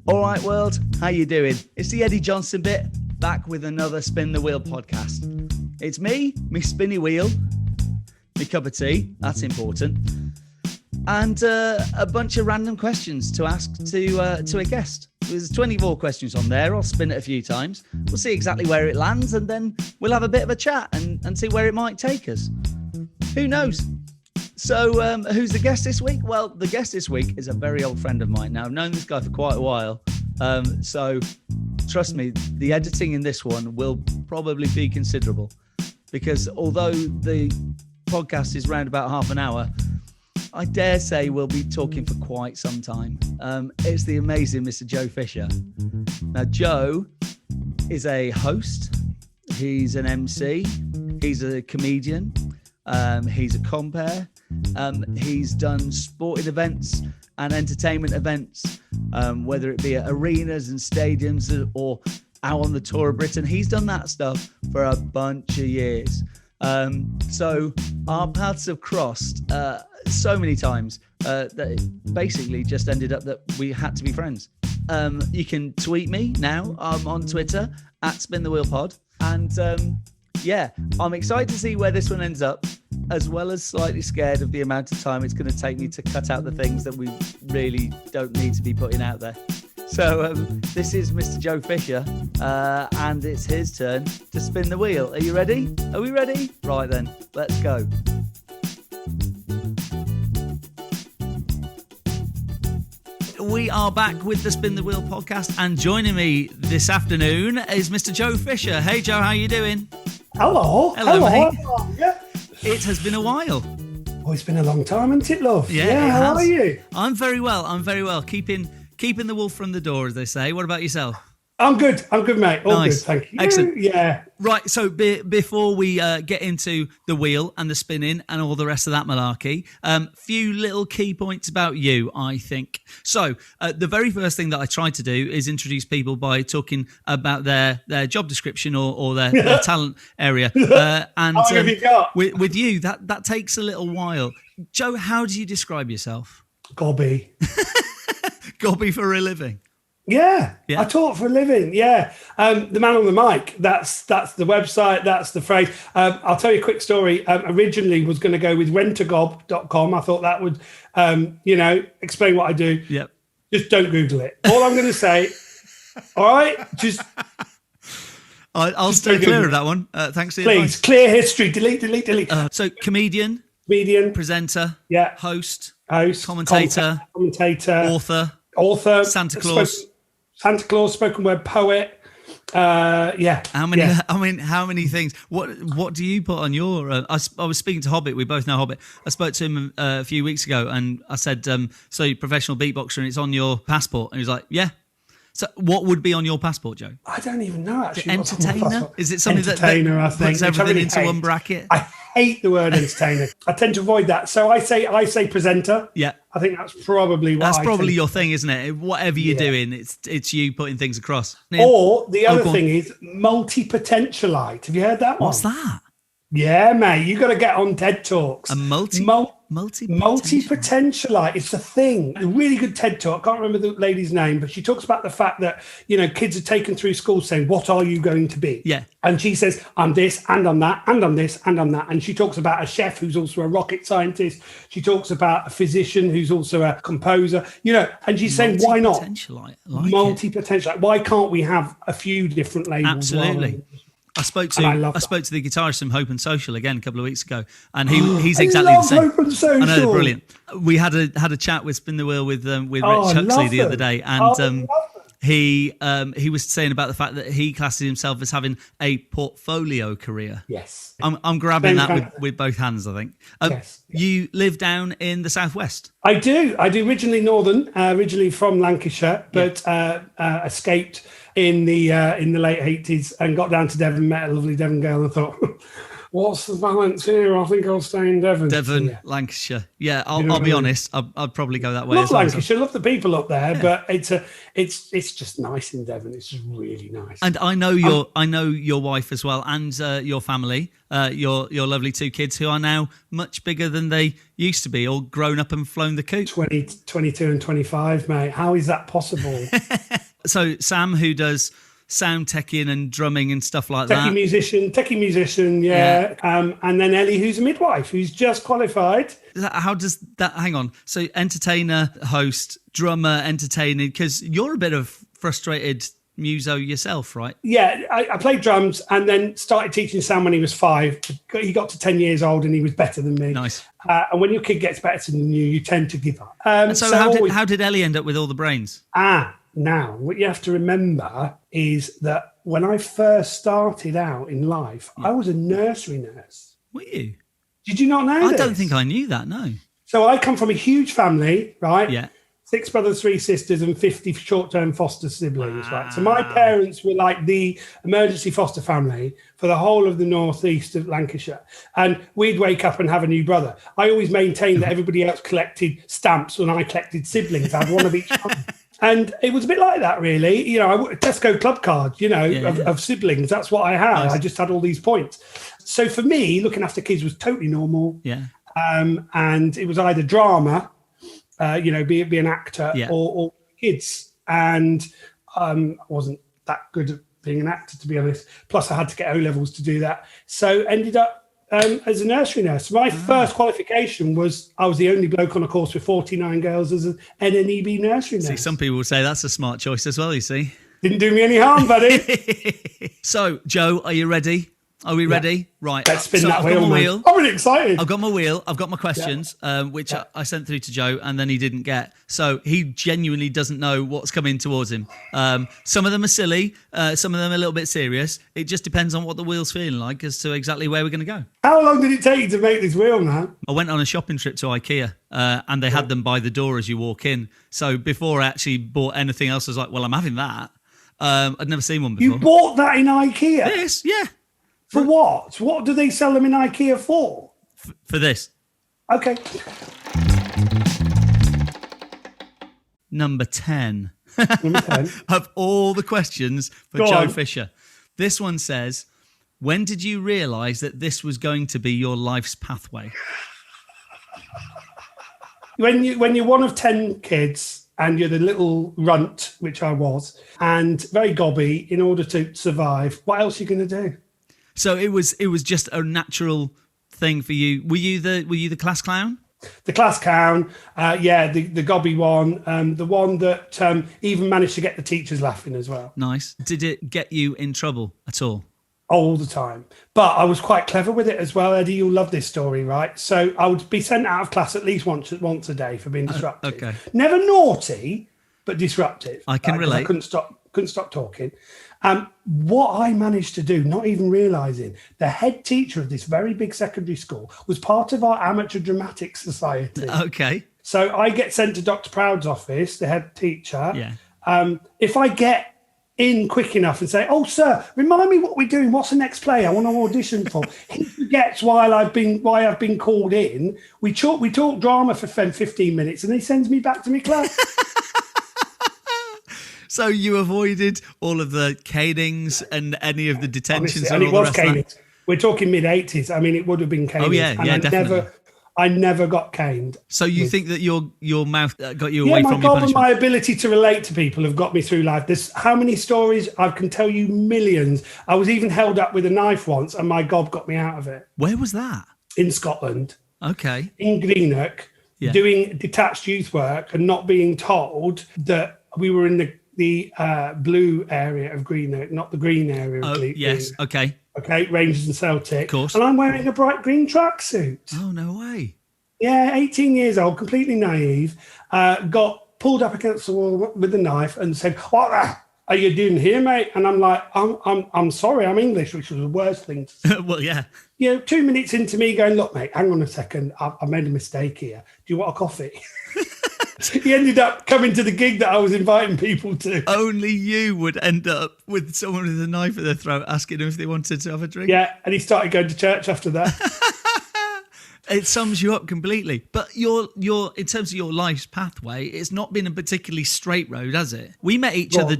All right, world, how you doing? It's the Edi Johnston Bit, back with another Spin the Wheel podcast. It's me spinny wheel, my cup of tea, that's important, and a bunch of random questions to ask to a guest. There's 24 questions on there. I'll spin it a few times. We'll see exactly where it lands, and then we'll have a bit of a chat and see where it might take us. Who knows? So who's the guest this week? Well, the guest this week is a very old friend of mine. Now, I've known this guy for quite a while. So trust me, the editing in this one will probably be considerable, because although the podcast is around about half an hour, I dare say we'll be talking for quite some time. It's the amazing Mr. Joe Fisher. Now, Joe is a host. He's an MC. He's a comedian. He's a compere. He's done sporting events and entertainment events, whether it be at arenas and stadiums or out on the tour of Britain. He's done that stuff for a bunch of years. So our paths have crossed so many times that it basically just ended up that we had to be friends. You can tweet me now. I'm on Twitter at SpinTheWheelPod. And yeah, I'm excited to see where this one ends up, as well as slightly scared of the amount of time it's going to take me to cut out the things that we really don't need to be putting out there. So this is Mr. Joe Fisher, and it's his turn to spin the wheel. Are you ready? Are we ready? Right then, let's go. We are back with the Spin the Wheel podcast, and joining me this afternoon is Mr. Joe Fisher. Hey Joe, how you doing? Hello, mate. Hello. Yeah. It has been a while. Oh, it's been a long time, hasn't it, love? Yeah, how are you? I'm very well. Keeping the wolf from the door, as they say. What about yourself? I'm good, mate. All nice. good, thank you. Excellent. Yeah. Right, so before we get into the wheel and the spinning and all the rest of that malarkey, few little key points about you, I think. So the very first thing that I tried to do is introduce people by talking about their job description or their talent area. And with you, that takes a little while. Joe, how do you describe yourself? Gobby. Gobby for a living. Yeah, I talk for a living. Yeah, the man on the mic. That's the website. That's the phrase. I'll tell you a quick story. Originally was going to go with rentagob.com. I thought that would, explain what I do. Yep. Just don't Google it. All I'm going to say. All right, just. I'll stay clear of that one. Thanks for your advice. Clear history. Delete. So comedian, presenter, host, commentator, author, Santa Claus, spoken word poet. How many things? What do you put on your? I was speaking to Hobbit. We both know Hobbit. I spoke to him a few weeks ago, and I said, "So you're a professional beatboxer, and it's on your passport?" And he was like, "Yeah." So what would be on your passport, Joe? I don't even know, actually. Entertainer? Is it something that puts everything into one bracket? I hate the word entertainer. I tend to avoid that. So I say presenter. Yeah. I think that's probably your thing, isn't it? Whatever you're doing, it's you putting things across. Or the other thing is multi-potentialite. Have you heard that one? What's that? Yeah, mate. You got to get on TED Talks. A multi-potentialite. It's a thing. A really good TED Talk. I can't remember the lady's name, but she talks about the fact that, kids are taken through school saying, what are you going to be? Yeah. And she says, I'm this, and I'm that, and I'm this, and I'm that. And she talks about a chef who's also a rocket scientist. She talks about a physician who's also a composer, and she's saying, why not? Multi-potentialite. Why can't we have a few different labels? Absolutely. I spoke to the guitarist from Hope and Social again a couple of weeks ago, and he's exactly the same. Hope and Social. I know, they're brilliant. We had a chat with Spin the Wheel with Rich Huxley the other day, and he was saying about the fact that he classes himself as having a portfolio career. Yes, I'm grabbing that with both hands, I think. Yes. You live down in the southwest. I do originally northern, originally from Lancashire, but escaped in the late 80s and got down to Devon, met a lovely Devon girl, and thought, what's the balance here? I think I'll stay in Devon. Lancashire. Yeah, I'll be honest. I'd probably go that way. Love Lancashire. Love the people up there, but it's just nice in Devon. It's just really nice. And I know your wife as well, and your family, your lovely two kids who are now much bigger than they used to be, all grown up and flown the coop. 22 and 25, mate. How is that possible? So Sam, who does sound teching and drumming and stuff like that. Techie musician, yeah. And then Ellie, who's a midwife, who's just qualified. How does that, hang on. So entertainer, host, drummer, entertainer, because you're a bit of frustrated muso yourself, right? Yeah, I played drums and then started teaching Sam when he was 5. He got to 10 years old and he was better than me. Nice. And when your kid gets better than you tend to give up. So how did Ellie end up with all the brains? Now, what you have to remember is that when I first started out in life, I was a nursery nurse. Were you? Did you not know this? I don't think I knew that, no. So I come from a huge family, right? Yeah. 6 brothers, 3 sisters, and 50 short-term foster siblings, right? So my parents were like the emergency foster family for the whole of the northeast of Lancashire. And we'd wake up and have a new brother. I always maintained that everybody else collected stamps when I collected siblings. I had one of each kind. And it was a bit like that, really. You know, Tesco club cards, of siblings. That's what I had. Nice. I just had all these points. So for me, looking after kids was totally normal. Yeah. And it was either drama, be an actor or kids. And I wasn't that good at being an actor, to be honest. Plus, I had to get O-levels to do that. So ended up as a nursery nurse. My first qualification was I was the only bloke on a course with 49 girls as an NNEB nursery nurse. See, some people will say that's a smart choice as well, you see. Didn't do me any harm, buddy. So, Joe, are you ready? Are we ready? Right. Let's spin that wheel. I'm really excited. I've got my wheel. I've got my questions, which I sent through to Joe, and then he didn't get. So he genuinely doesn't know what's coming towards him. Some of them are silly. Some of them are a little bit serious. It just depends on what the wheel's feeling like as to exactly where we're going to go. How long did it take you to make this wheel, man? I went on a shopping trip to IKEA, and they had them by the door as you walk in. So before I actually bought anything else, I was like, well, I'm having that. I'd never seen one before. You bought that in IKEA? Yes, yeah. For what? What do they sell them in IKEA for? For this. Okay. Number 10. Number 10. Of all the questions for Joe Fisher. This one says, when did you realise that this was going to be your life's pathway? When you're one of 10 kids and you're the little runt, which I was, and very gobby in order to survive, what else are you going to do? So it was just a natural thing for you. Were you the class clown? The class clown, the gobby one, the one that even managed to get the teachers laughing as well. Nice. Did it get you in trouble at all? All the time. But I was quite clever with it as well, Eddie. You'll love this story, right? So I would be sent out of class at least once a day for being disruptive. Okay. Never naughty, but disruptive. I can relate. I couldn't stop talking. What I managed to do, not even realising, the head teacher of this very big secondary school was part of our amateur dramatic society. Okay. So I get sent to Dr. Proud's office, the head teacher. Yeah. If I get in quick enough and say, "Oh, sir, remind me what we're doing. What's the next play I want to audition for?" He forgets why I've been called in. We talk drama for 15 minutes, and he sends me back to my class. So you avoided all of the canings and any of the detentions. Honestly, and it was canings. We're talking mid-80s. I mean, it would have been canings. Oh yeah, definitely. I never got caned. So you think that your mouth got you away from your punishment? Yeah, my God, and my ability to relate to people have got me through life. There's how many stories? I can tell you millions. I was even held up with a knife once, and my gob got me out of it. Where was that? In Scotland. Okay. In Greenock, doing detached youth work and not being told that we were in the blue area of Greenock, not the green area of Greenock. Yes, okay. Okay, Rangers and Celtic. Of course. And I'm wearing a bright green tracksuit. Oh, no way. Yeah, 18 years old, completely naive. Got pulled up against the wall with a knife and said, "What are you doing here, mate?" And I'm like, I'm sorry, I'm English, which was the worst thing to say. Well, yeah. 2 minutes into me going, "Look, mate, hang on a second. I made a mistake here. Do you want a coffee?" He ended up coming to the gig that I was inviting people to. Only you would end up with someone with a knife at their throat asking them if they wanted to have a drink. Yeah, and he started going to church after that. It sums you up completely. But your in terms of your life's pathway, it's not been a particularly straight road, has it? We met each other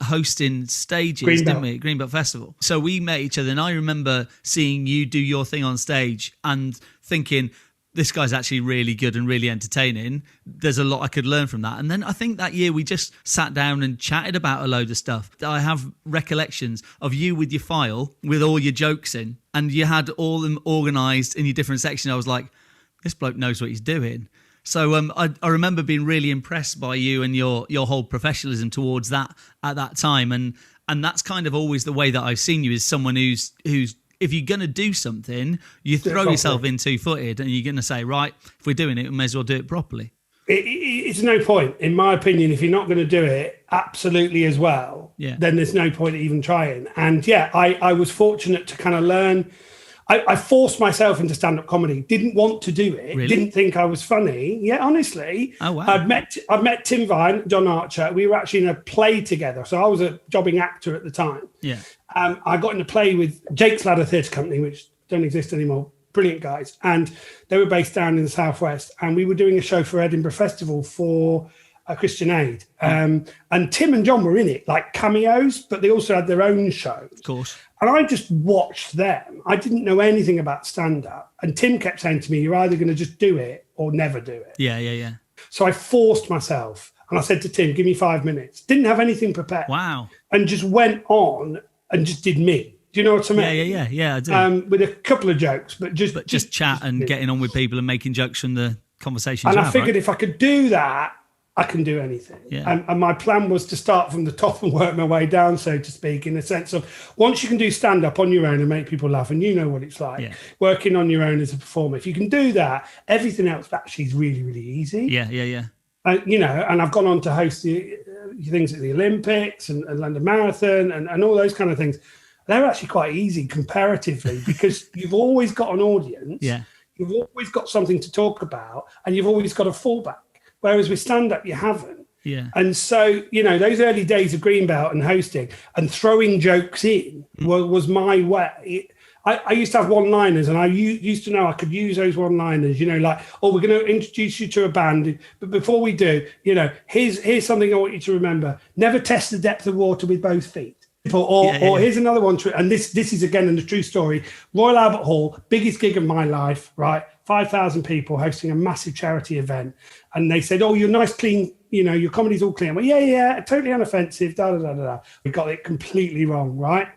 hosting stages, didn't we, at Greenbelt Festival. So we met each other, and I remember seeing you do your thing on stage and thinking, this guy's actually really good and really entertaining. There's a lot I could learn from that. And then I think that year we just sat down and chatted about a load of stuff. I have recollections of you with your file with all your jokes in, and you had all them organised in your different sections. I was like, this bloke knows what he's doing. So I remember being really impressed by you and your whole professionalism towards that at that time. And that's kind of always the way that I've seen you, as someone who's if you're going to do something, you throw yourself in two-footed, and you're going to say, right, if we're doing it, we may as well do it properly. It's no point, in my opinion, if you're not going to do it absolutely as well, then there's no point even trying. And I was fortunate to kind of learn. I forced myself into stand-up comedy. Didn't want to do it. Really? Didn't think I was funny. Yeah, honestly. Oh, wow. I'd met Tim Vine, John Archer. We were actually in a play together. So I was a jobbing actor at the time. Yeah. I got in a play with Jake's Ladder Theatre Company, which don't exist anymore. Brilliant guys. And they were based down in the Southwest. And we were doing a show for Edinburgh Festival for Christian Aid. And Tim and John were in it, like cameos, but they also had their own shows. Of course. And I just watched them. I didn't know anything about stand-up. And Tim kept saying to me, you're either going to just do it or never do it. Yeah. So I forced myself. And I said to Tim, give me 5 minutes. Didn't have anything prepared. Wow. And just went on and just did me. Do you know what I mean? Yeah, I do. With a couple of jokes, but just chat and getting on with people and making jokes from the conversations. And I figured if I could do that, I can do anything. Yeah. And my plan was to start from the top and work my way down, so to speak, in the sense of once you can do stand-up on your own and make people laugh, and you know what it's like, working on your own as a performer. If you can do that, everything else actually is really, really easy. Yeah. And I've gone on to host the things at the Olympics and London Marathon and all those kind of things. They're actually quite easy comparatively because you've always got an audience. Yeah. You've always got something to talk about, and you've always got a fallback. Whereas with stand-up, you haven't. Yeah. And so, those early days of Greenbelt and hosting and throwing jokes in was my way. I used to have one-liners, and I used to know I could use those one-liners, like, we're going to introduce you to a band. But before we do, here's something I want you to remember. Never test the depth of water with both feet. Or here's another one, and this is, again, a true story. Royal Albert Hall, biggest gig of my life, right? 5,000 people hosting a massive charity event. And they said, you're nice, clean, your comedy's all clean. I went, yeah, totally unoffensive, da-da-da-da-da. We got it completely wrong, right?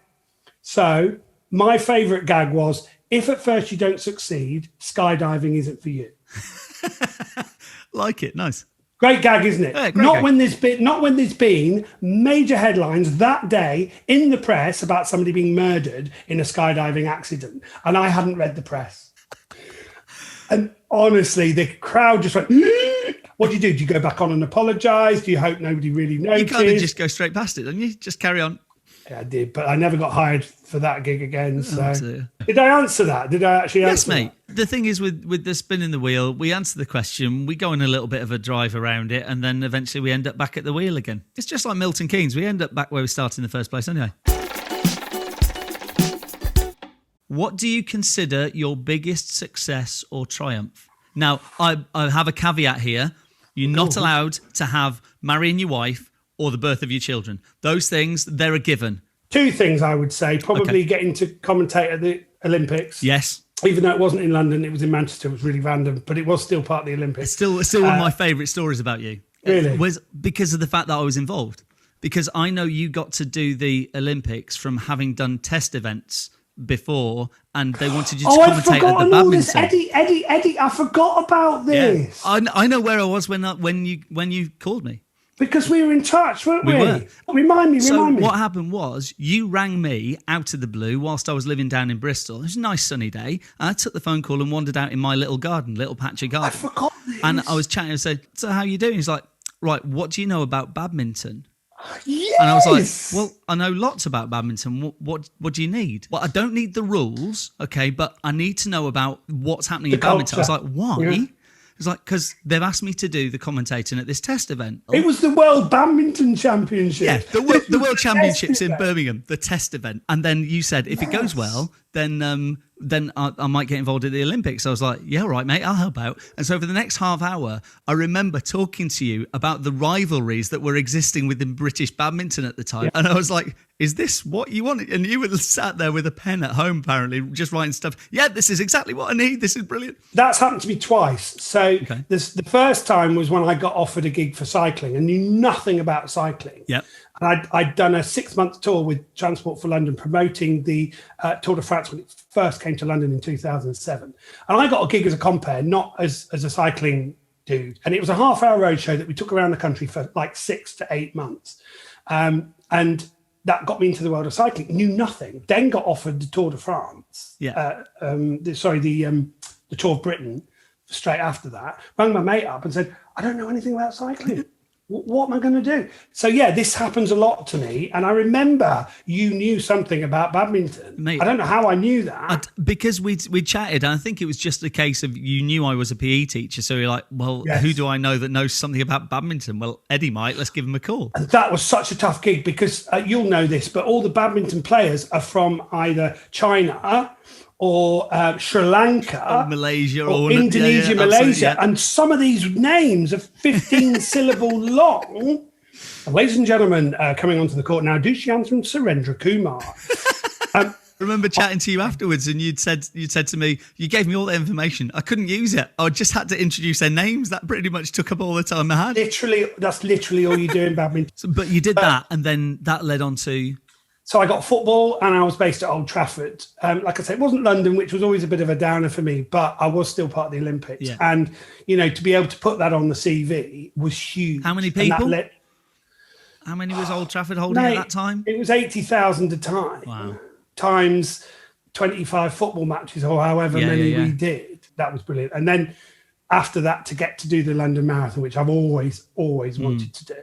So my favourite gag was, if at first you don't succeed, skydiving isn't for you. Like it, nice. Great gag, isn't it? Yeah, not when there's been major headlines that day in the press about somebody being murdered in a skydiving accident, and I hadn't read the press. And honestly, the crowd just went, what do? Do you go back on and apologise? Do you hope nobody really noticed? You kind of just go straight past it, don't you? Just carry on. Yeah, I did, but I never got hired for that gig again. So did I answer that? Did I actually answer Yes, mate. That? The thing is with the spinning the wheel, we answer the question, we go on a little bit of a drive around it, and then eventually we end up back at the wheel again. It's just like Milton Keynes. We end up back where we started in the first place anyway. What do you consider your biggest success or triumph? Now, I have a caveat here. You're not allowed to have marrying your wife or the birth of your children. Those things, they're a given. Two things I would say. Probably getting to commentate at the Olympics. Yes. Even though it wasn't in London, it was in Manchester. It was really random, but it was still part of the Olympics. It's still one of my favourite stories about you. Really? It was because of the fact that I was involved. Because I know you got to do the Olympics from having done test events before, and they wanted you to commentate at the badminton. Eddie, I forgot about this. Yeah. I know where I was when you called me. Because we were in touch, weren't we? We were. Remind me. So what happened was you rang me out of the blue whilst I was living down in Bristol. It was a nice sunny day. And I took the phone call and wandered out in my little patch of garden. I forgot this. And I was chatting and said, so how are you doing? He's like, right, what do you know about badminton? Yes! And I was like, well, I know lots about badminton. What do you need? Well, I don't need the rules, okay, but I need to know about what's happening in badminton. I was like, why? Yeah. It's like, because they've asked me to do the commentating at this test event. It was the World Badminton Championship. Yeah, the World Championships in Birmingham, the test event. And then you said, if it goes well, then then I might get involved at the Olympics. So I was like, yeah, all right, mate, I'll help out. And so for the next half hour, I remember talking to you about the rivalries that were existing within British badminton at the time. Yeah. And I was like, is this what you want? And you were sat there with a pen at home, apparently, just writing stuff. Yeah, this is exactly what I need. This is brilliant. That's happened to me twice. So the first time was when I got offered a gig for cycling and knew nothing about cycling. Yep. And I'd done a 6-month tour with Transport for London promoting the Tour de France when it first came to London in 2007. And I got a gig as a compere, not as a cycling dude. And it was a half-hour roadshow that we took around the country for like 6 to 8 months. And that got me into the world of cycling. Knew nothing. Then got offered the Tour de France. Yeah. The Tour of Britain straight after that. Rang my mate up and said, I don't know anything about cycling. What am I going to do? So, yeah, this happens a lot to me. And I remember you knew something about badminton. Mate, I don't know how I knew that. Because we chatted, and I think it was just a case of you knew I was a PE teacher. So you're like, well, who do I know that knows something about badminton? Well, Eddie might. Let's give him a call. And that was such a tough gig because you'll know this, but all the badminton players are from either China or Sri Lanka, or Malaysia, or Indonesia, Malaysia, and some of these names are 15-syllable long. Ladies and gentlemen, coming onto the court now, Dushyanthan Surendra Kumar. I remember chatting to you afterwards, and you'd said to me, you gave me all the information. I couldn't use it. I just had to introduce their names. That pretty much took up all the time I had. That's literally all you do in badminton. But you did that, and then that led on to... So I got football and I was based at Old Trafford. Like I said, it wasn't London, which was always a bit of a downer for me, but I was still part of the Olympics. Yeah. And, to be able to put that on the CV was huge. How many people? How many was Old Trafford holding at that time? It was 80,000 a time. Wow. Times 25 football matches or however many we did. That was brilliant. And then after that, to get to do the London Marathon, which I've always wanted to do,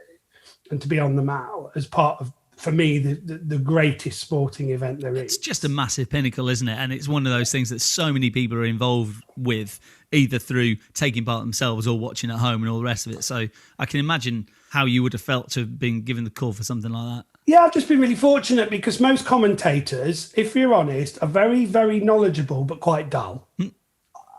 and to be on the Mall as part of, for me, the greatest sporting event there is. It's just a massive pinnacle, isn't it? And it's one of those things that so many people are involved with, either through taking part themselves or watching at home and all the rest of it. So I can imagine how you would have felt to have been given the call for something like that. Yeah, I've just been really fortunate because most commentators, if you're honest, are very, very knowledgeable but quite dull.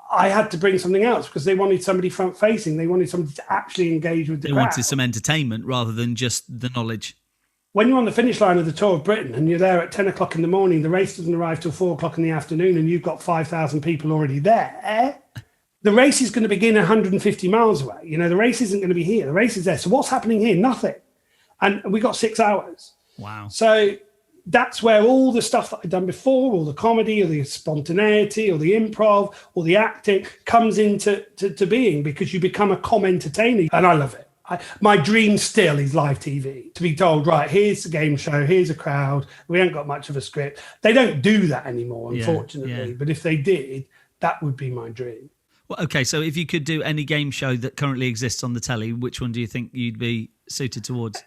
I had to bring something else because they wanted somebody front-facing. They wanted somebody to actually engage with the crowd. They wanted some entertainment rather than just the knowledge. When you're on the finish line of the Tour of Britain and you're there at 10 o'clock in the morning, the race doesn't arrive till 4 o'clock in the afternoon and you've got 5,000 people already there, the race is going to begin 150 miles away. The race isn't going to be here. The race is there. So what's happening here? Nothing. And we got 6 hours. Wow. So that's where all the stuff that I'd done before, all the comedy or the spontaneity or the improv or the acting comes into being because you become a entertainer. And I love it. My dream still is live TV, to be told, right, here's a game show, here's a crowd, we haven't got much of a script. They don't do that anymore, unfortunately, but if they did, that would be my dream. Well, okay, so if you could do any game show that currently exists on the telly, which one do you think you'd be suited towards?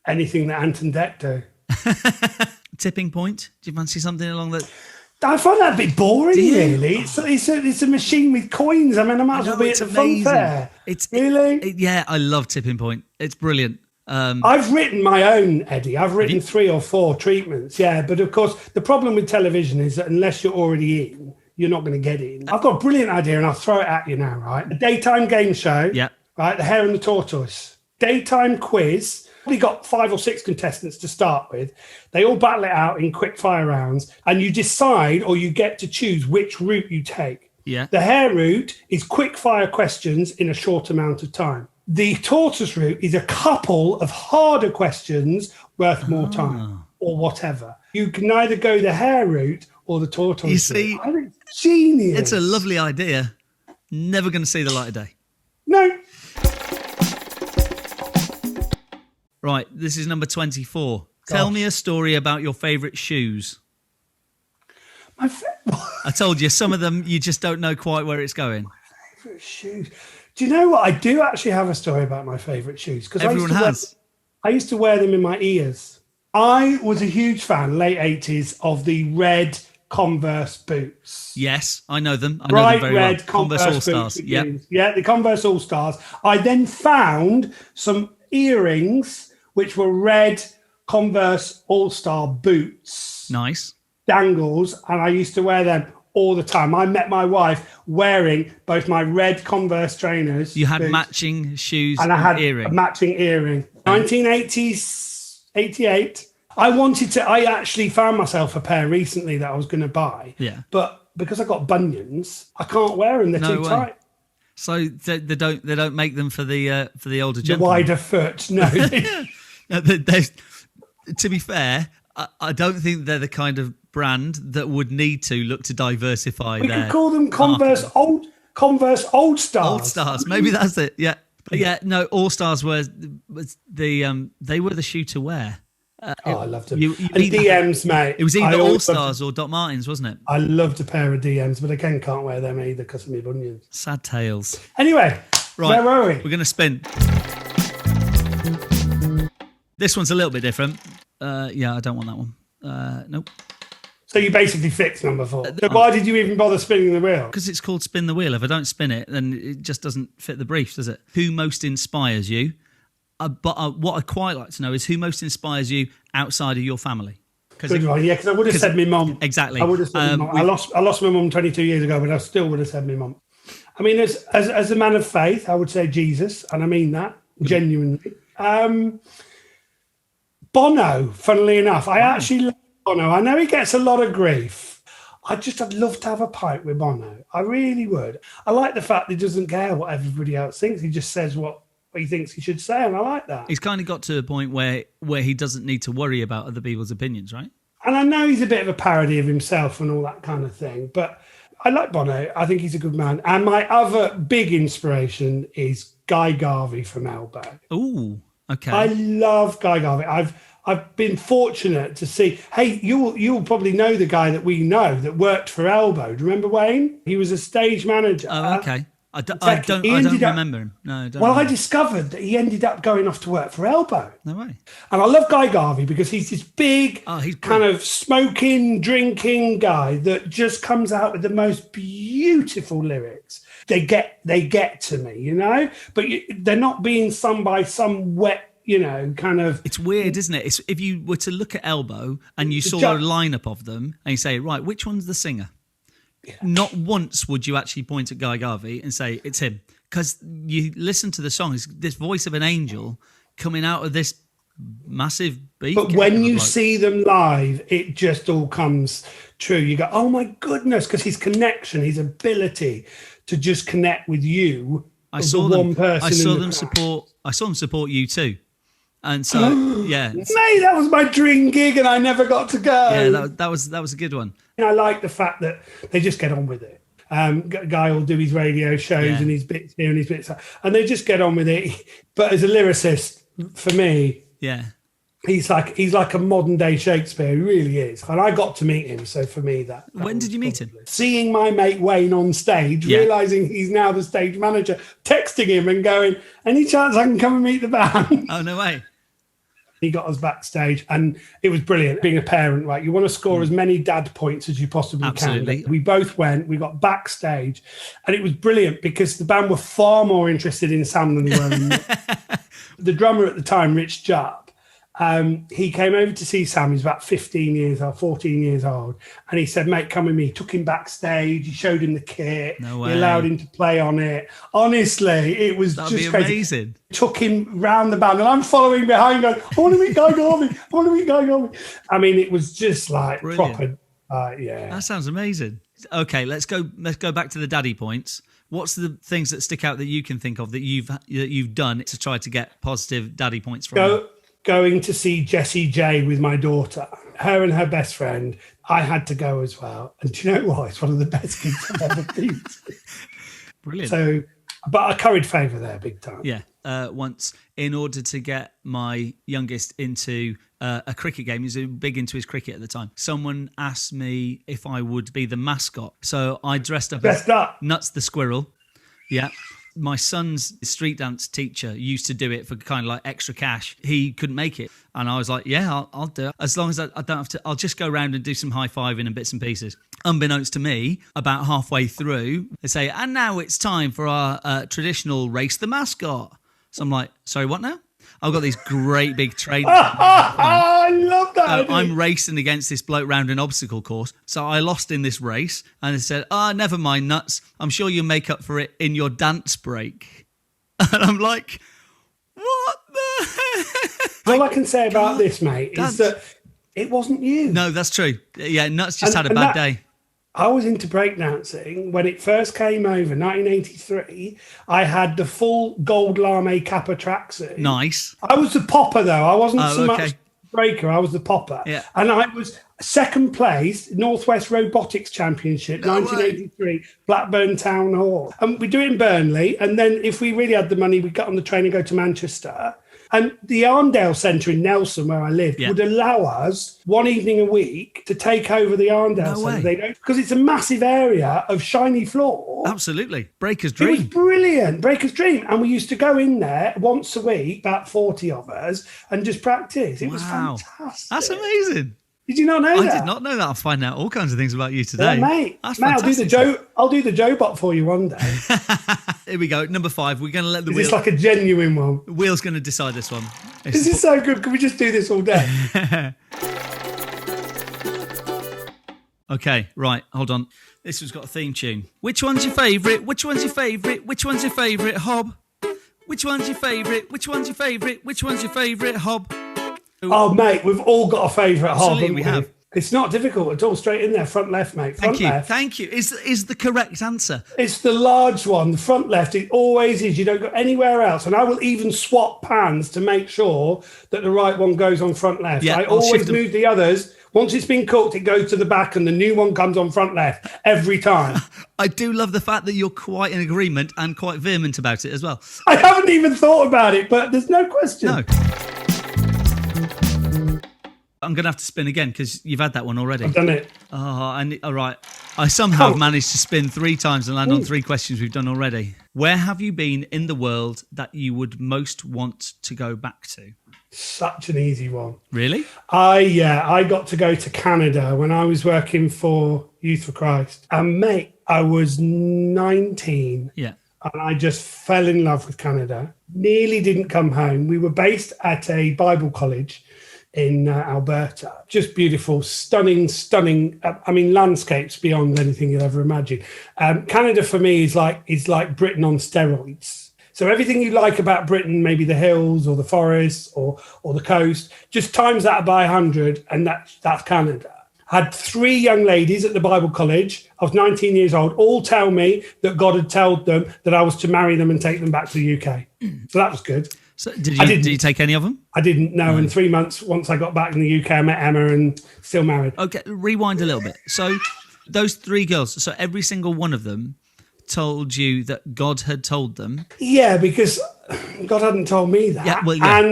Anything that Ant and Dec do. Tipping Point? Do you fancy something along that? I find that a bit boring, really. It's a machine with coins. I mean, I might as well be at the fun fair. Yeah, I love Tipping Point. It's brilliant. I've written my own, Eddie. I've written 3 or 4 treatments, but of course, the problem with television is that unless you're already in, you're not going to get in. I've got a brilliant idea, and I'll throw it at you now, right? A daytime game show, right? The Hare and the Tortoise. Daytime quiz. We got 5 or 6 contestants to start with. They all battle it out in quick fire rounds, and you decide or you get to choose which route you take. Yeah. The hare route is quick fire questions in a short amount of time. The tortoise route is a couple of harder questions worth more time or whatever. You can either go the hare route or the tortoise route. You see, I think it's genius. It's a lovely idea. Never going to see the light of day. No. Right, this is number 24. Tell me a story about your favourite shoes. I told you, some of them you just don't know quite where it's going. My favourite shoes. Do you know what? I do actually have a story about my favourite shoes. Because everyone has. I used to wear them in my ears. I was a huge fan, late 80s, of the red Converse boots. Yes, I know them. I know Bright them very red well. Converse All-Stars. Yeah, the Converse All-Stars. I then found some earrings which were red Converse All-Star boots. Nice. Dangles, and I used to wear them all the time. I met my wife wearing both my red Converse trainers. You had matching shoes and I had earring. a matching earring. 1988. I actually found myself a pair recently that I was going to buy. Yeah. But because I got bunions, I can't wear them. They're too tight. So they don't make them for the older gentlemen. The wider foot. No. To be fair, I don't think they're the kind of brand that would need to look to diversify. We could call them Converse Old Stars. Old Stars, maybe that's it. Yeah, but yeah. No, All Stars was they were the shoe to wear. I loved them. DMs, mate. It was either All Stars or Doc Martens, wasn't it? I loved a pair of DMs, but again, can't wear them either because of my bunions. Sad tales. Anyway, right, where were we? We're going to spin. This one's a little bit different. Yeah, I don't want that one. Nope. So you basically fixed number 4. So why did you even bother spinning the wheel? Because it's called Spin the Wheel. If I don't spin it, then it just doesn't fit the brief, does it? Who most inspires you? But what I'd quite like to know is who most inspires you outside of your family. Good one, yeah, because I would have said my mum. Exactly. I would have said my mum. I lost my mum 22 years ago, but I still would have said my mum. I mean, as a man of faith, I would say Jesus, and I mean that genuinely. Bono, funnily enough. I actually love Bono. I know he gets a lot of grief. I'd love to have a pint with Bono. I really would. I like the fact that he doesn't care what everybody else thinks. He just says what he thinks he should say, and I like that. He's kind of got to a point where he doesn't need to worry about other people's opinions, right? And I know he's a bit of a parody of himself and all that kind of thing, but I like Bono. I think he's a good man. And my other big inspiration is Guy Garvey from Elbow. Ooh, okay. I love Guy Garvey. I've been fortunate to see. Hey, you'll probably know the guy that we know that worked for Elbow. Do you remember Wayne? He was a stage manager. Oh, okay. I don't remember him. No, I don't. Well, I discovered that he ended up going off to work for Elbow. No way. And I love Guy Garvey because he's this big, he's kind of smoking, drinking guy that just comes out with the most beautiful lyrics. They get to me, you know, but they're not being sung by some wet, you know, kind of... It's weird, isn't it? If you were to look at Elbow and you saw a lineup of them and you say, right, which one's the singer? Yeah. Not once would you actually point at Guy Garvey and say, it's him. Because you listen to the song, it's this voice of an angel coming out of this massive beak. But when you see them live, it just all comes true. You go, oh my goodness, because his connection, his ability to just connect with you. I saw them support you too. And so, yeah. Mate, that was my dream gig and I never got to go. Yeah, that was a good one. And I like the fact that they just get on with it. Guy will do his radio shows and his bits here and his bits there, and they just get on with it. But as a lyricist, for me, he's like a modern day Shakespeare. He really is. And I got to meet him, so for me that when did you meet him? Seeing my mate Wayne on stage, realizing he's now the stage manager, texting him and going, any chance I can come and meet the band? Oh, no way. He got us backstage and it was brilliant. Being a parent, right? You want to score as many dad points as you possibly can. We both went, we got backstage and it was brilliant because the band were far more interested in Sam than they were in me. The drummer at the time, Rich Jupp, he came over to see Sam. He's about 14 years old. And he said, mate, come with me. He took him backstage. He showed him the kit. No way. He allowed him to play on it. Honestly, it was That'd just be crazy. Amazing. Took him round the band. And I'm following behind going, I want to meet Guy Garvey. I want to meet Guy Garvey. I mean, it was just like brilliant. Proper, yeah. That sounds amazing. Okay, let's go back to the daddy points. What's the things that stick out that you can think of that you've done to try to get positive daddy points from? Going to see Jessie J with my daughter, her and her best friend. I had to go as well. And do you know what? It's one of the best gigs I've ever been to. Brilliant. So, but I curried favour there big time. Yeah. Once, in order to get my youngest into a cricket game, he was big into his cricket at the time, someone asked me if I would be the mascot. So I dressed up as Nuts the Squirrel. Yeah. My son's street dance teacher used to do it for kind of like extra cash. He couldn't make it. And I was like, yeah, I'll do it. As long as I don't have to, I'll just go around and do some high-fiving and bits and pieces. Unbeknownst to me, about halfway through, they say, and now it's time for our traditional race the mascot. So I'm like, sorry, what now? I've got these great big trainers. I love that. So I'm racing against this bloke round an obstacle course. So I lost in this race, and they said, never mind, nuts. I'm sure you'll make up for it in your dance break. And I'm like, what the heck? All I can say about this, mate, is that it wasn't you. No, that's true. Yeah, nuts just had a bad day. I was into breakdancing when it first came over, 1983. I had the full gold lame kappa tracksuit. Nice. I was the popper, though. I wasn't much breaker. I was the popper. Yeah. And I was second place, Northwest Robotics Championship, 1983, Blackburn Town Hall. And we do it in Burnley. And then if we really had the money, we'd get on the train and go to Manchester. And the Arndale Centre in Nelson, where I lived, would allow us one evening a week to take over the Arndale Centre. Because it's a massive area of shiny floor. Absolutely. Breaker's dream. It was brilliant. Breaker's dream. And we used to go in there once a week, about 40 of us, and just practice. It was fantastic. That's amazing. Did you not know that? I did not know that. I'll find out all kinds of things about you today. Yeah, mate. That's fantastic. I'll do the Joe bot for you one day. Here we go. Number 5. We're going to let the wheel. It's like a genuine one. The wheel's going to decide this one. This is so good. Can we just do this all day? Okay, right. Hold on. This one's got a theme tune. Which one's your favourite? Which one's your favourite? Which one's your favourite hob? Which one's your favourite? Which one's your favourite? Which one's your favourite hob? Oh, mate, we've all got a favourite hob. Absolutely, we have. It's not difficult at all. Straight in there, front left, mate. Front left. Thank you. Is the correct answer? It's the large one, the front left. It always is. You don't go anywhere else. And I will even swap pans to make sure that the right one goes on front left. Yeah, I always move the others. Once it's been cooked, it goes to the back and the new one comes on front left every time. I do love the fact that you're quite in agreement and quite vehement about it as well. I haven't even thought about it, but there's no question. No. I'm going to have to spin again because you've had that one already. I've done it. All right. I somehow managed to spin 3 times and land on 3 questions we've done already. Where have you been in the world that you would most want to go back to? Such an easy one. Really? I got to go to Canada when I was working for Youth for Christ. And mate, I was 19. Yeah. And I just fell in love with Canada. Nearly didn't come home. We were based at a Bible college in Alberta. Just beautiful, stunning. I mean, landscapes beyond anything you'll ever imagine. Canada for me is like Britain on steroids. So everything you like about Britain, maybe the hills or the forests or the coast, just times that by 100, and that's Canada. I had 3 young ladies at the Bible college. I was 19 years old, all tell me that God had told them that I was to marry them and take them back to the UK. So that was good. So did you take any of them? I didn't know. In 3 months, once I got back in the UK, I met Emma and still married. Okay, rewind a little bit. So those 3 girls, so every single one of them told you that God had told them? Yeah, because God hadn't told me that. Yeah.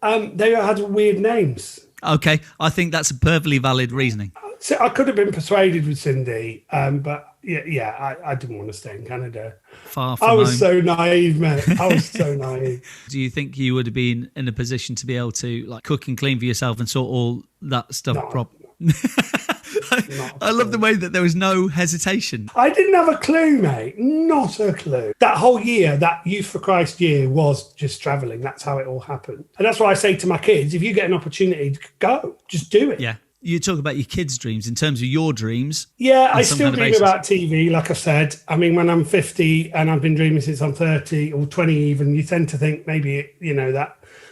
And they had weird names. Okay, I think that's a perfectly valid reasoning. So I could have been persuaded with Cindy, but I didn't want to stay in Canada. Far from I was home. so naive, mate. I was so naive. Do you think you would have been in a position to be able to like cook and clean for yourself and sort all that stuff properly? I love the way that there was no hesitation. I didn't have a clue, mate. Not a clue. That whole year, that Youth for Christ year, was just travelling. That's how it all happened. And that's why I say to my kids, if you get an opportunity, go. Just do it. Yeah. You talk about your kids' dreams in terms of your dreams. Yeah, I still dream about TV, like I said. I mean, when I'm 50 and I've been dreaming since I'm 30 or 20 even, you tend to think maybe,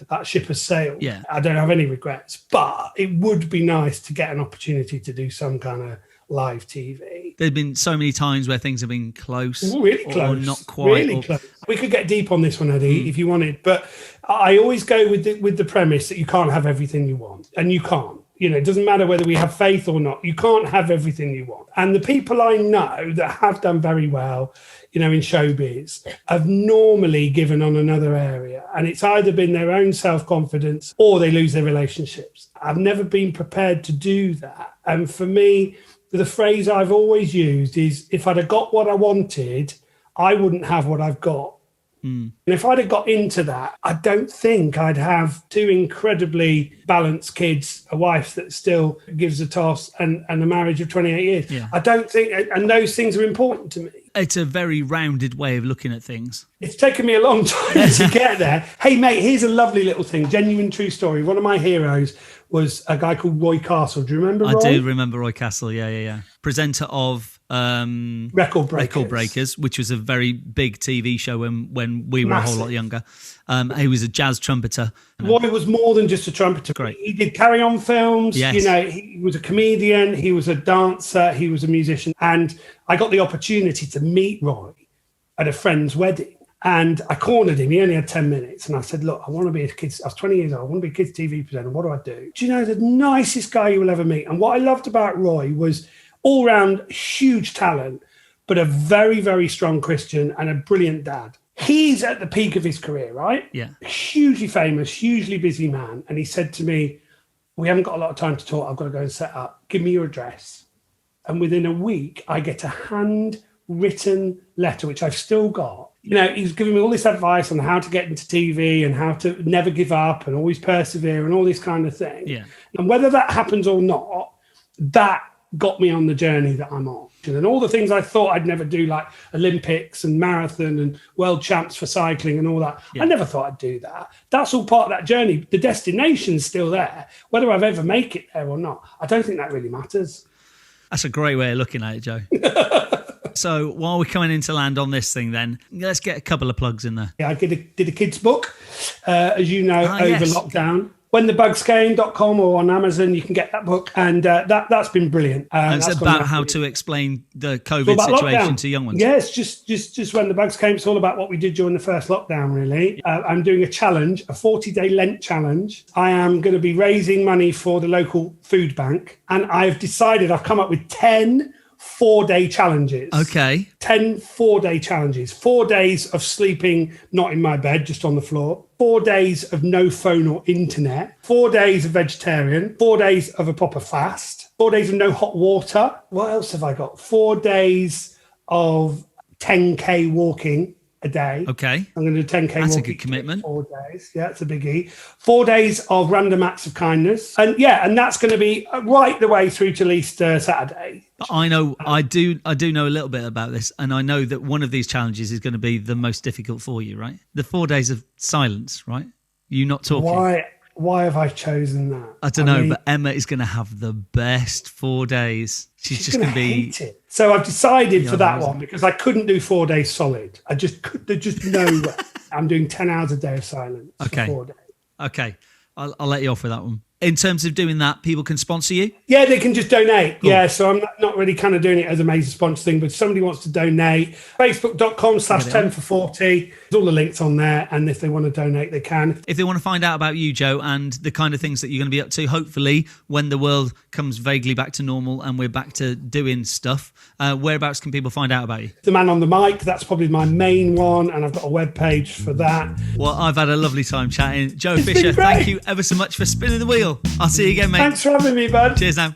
that ship has sailed. Yeah. I don't have any regrets. But it would be nice to get an opportunity to do some kind of live TV. There's been so many times where things have been close. Really close. Or not quite. Really close. We could get deep on this one, Eddie, if you wanted. But I always go with the premise that you can't have everything you want. And you can't. It doesn't matter whether we have faith or not. You can't have everything you want. And the people I know that have done very well, in showbiz, have normally given on another area. And it's either been their own self-confidence or they lose their relationships. I've never been prepared to do that. And for me, the phrase I've always used is, if I'd have got what I wanted, I wouldn't have what I've got. And if I'd have got into that, I don't think I'd have 2 incredibly balanced kids, a wife that still gives a toss, and a marriage of 28 years. Yeah. I don't think, and those things are important to me. it's a very rounded way of looking at things. It's taken me a long time to get there. Hey, mate, here's a lovely little thing. Genuine true story. One of my heroes was a guy called Roy Castle. Do you remember Roy? I do remember Roy Castle, yeah. Presenter of Record Breakers, which was a very big TV show when we were a whole lot younger. He was a jazz trumpeter. Roy was more than just a trumpeter. Great. He did carry-on films. Yes. You know, he was a comedian. He was a dancer. He was a musician. And I got the opportunity to meet Roy at a friend's wedding. And I cornered him. He only had 10 minutes. And I said, look, I want to be a kid's... I was 20 years old. I want to be a kid's TV presenter. What do I do? Do you know, the nicest guy you will ever meet? And what I loved about Roy was all-round huge talent, but a very, very strong Christian and a brilliant dad. He's at the peak of his career, right? Yeah. Hugely famous, hugely busy man. And he said to me, we haven't got a lot of time to talk. I've got to go and set up. Give me your address. And within a week, I get a handwritten letter, which I've still got. You know, he's giving me all this advice on how to get into TV and how to never give up and always persevere and all this kind of thing. Yeah. And whether that happens or not, that got me on the journey that I'm on. And all the things I thought I'd never do, like Olympics and marathon and world champs for cycling and all that, I never thought I'd do that. That's all part of that journey. The destination's still there. Whether I've ever make it there or not, I don't think that really matters. That's a great way of looking at it, Joe. So while we're coming into land on this thing, then let's get a couple of plugs in there. Yeah, I did a kids' book, as you know, over lockdown. WhenTheBugsCame.com or on Amazon, you can get that book, and that's been brilliant. It's about how to explain the COVID situation to young ones. Yes, just when the bugs came. It's all about what we did during the first lockdown, really. I'm doing a challenge, a 40-day Lent challenge. I am going to be raising money for the local food bank, and I've decided I've come up with 10 4-day challenges. Okay. 10 4-day challenges. 4 days of sleeping not in my bed, just on the floor. 4 days of no phone or internet. 4 days of vegetarian. 4 days of a proper fast. 4 days of no hot water. What else have I got? 4 days of 10K walking a day. Okay. I'm going to do 10K That's walking. a good commitment. 4 days. Yeah, it's a biggie. 4 days of random acts of kindness. And that's going to be right the way through till Easter Saturday. I know, I do know a little bit about this, and I know that one of these challenges is going to be the most difficult for you, right? The 4 days of silence, right? You not talking. Why have I chosen that? I don't know, but Emma is going to have the best 4 days. She's just going to be... hate it. So I've decided for that one, because I couldn't do 4 days solid. There's just no way. I'm doing 10 hours a day of silence for 4 days. Okay. I'll let you off with that one. In terms of doing that, people can sponsor you? Yeah, they can just donate. Cool. Yeah, so I'm not really kind of doing it as a major sponsor thing, but if somebody wants to donate, facebook.com/10for40. There's all the links on there, and if they want to donate, they can. If they want to find out about you, Joe, and the kind of things that you're going to be up to, hopefully, when the world comes vaguely back to normal and we're back to doing stuff, whereabouts can people find out about you? The Man on the Mic, that's probably my main one, and I've got a webpage for that. Well, I've had a lovely time chatting. Joe Fisher, thank you ever so much for spinning the wheel. I'll see you again, mate. Thanks for having me, bud. Cheers now.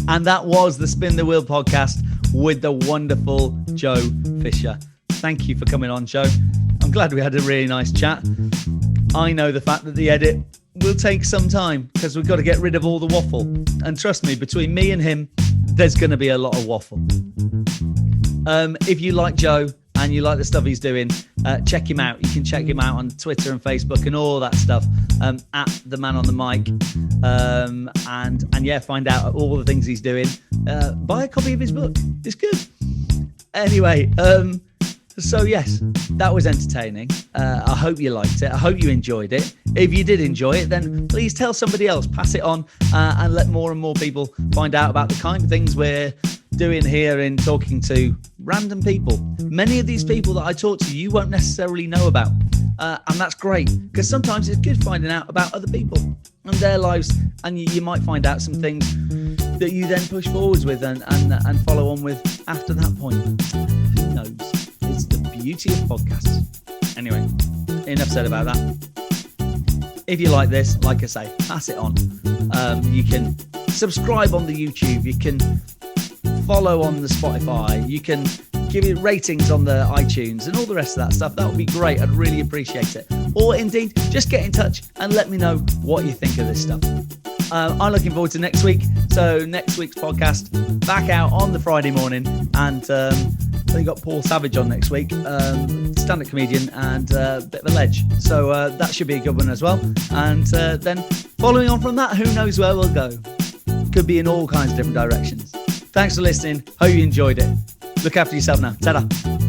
And that was the Spin the Wheel podcast with the wonderful Joe Fisher. Thank you for coming on, Joe. I'm glad we had a really nice chat. I know the fact that the edit will take some time because we've got to get rid of all the waffle. And trust me, between me and him, there's going to be a lot of waffle. If you like Joe and you like the stuff he's doing, check him out. You can check him out on Twitter and Facebook and all that stuff at TheManOnTheMic. And find out all the things he's doing. Buy a copy of his book. It's good. Anyway, so yes, that was entertaining. I hope you liked it. I hope you enjoyed it. If you did enjoy it, then please tell somebody else, pass it on, and let more and more people find out about the kind of things we're doing here in talking to random people. Many of these people that I talk to, you won't necessarily know about. And that's great, because sometimes it's good finding out about other people and their lives, and you might find out some things that you then push forwards with and follow on with after that point. Who knows? It's the beauty of podcasts. Anyway, enough said about that. If you like this, like I say, pass it on. You can subscribe on the YouTube. You can follow on the Spotify. You can give it ratings on the iTunes and all the rest of that stuff. That would be great. I'd really appreciate it. Or indeed, just get in touch and let me know what you think of this stuff. I'm looking forward to next week. So next week's podcast back out on the Friday morning, and we got Paul Savage on next week, stand-up comedian and a bit of a ledge. So that should be a good one as well. And then following on from that, who knows where we'll go? Could be in all kinds of different directions. Thanks for listening. Hope you enjoyed it. Look after yourself now. Ta-da.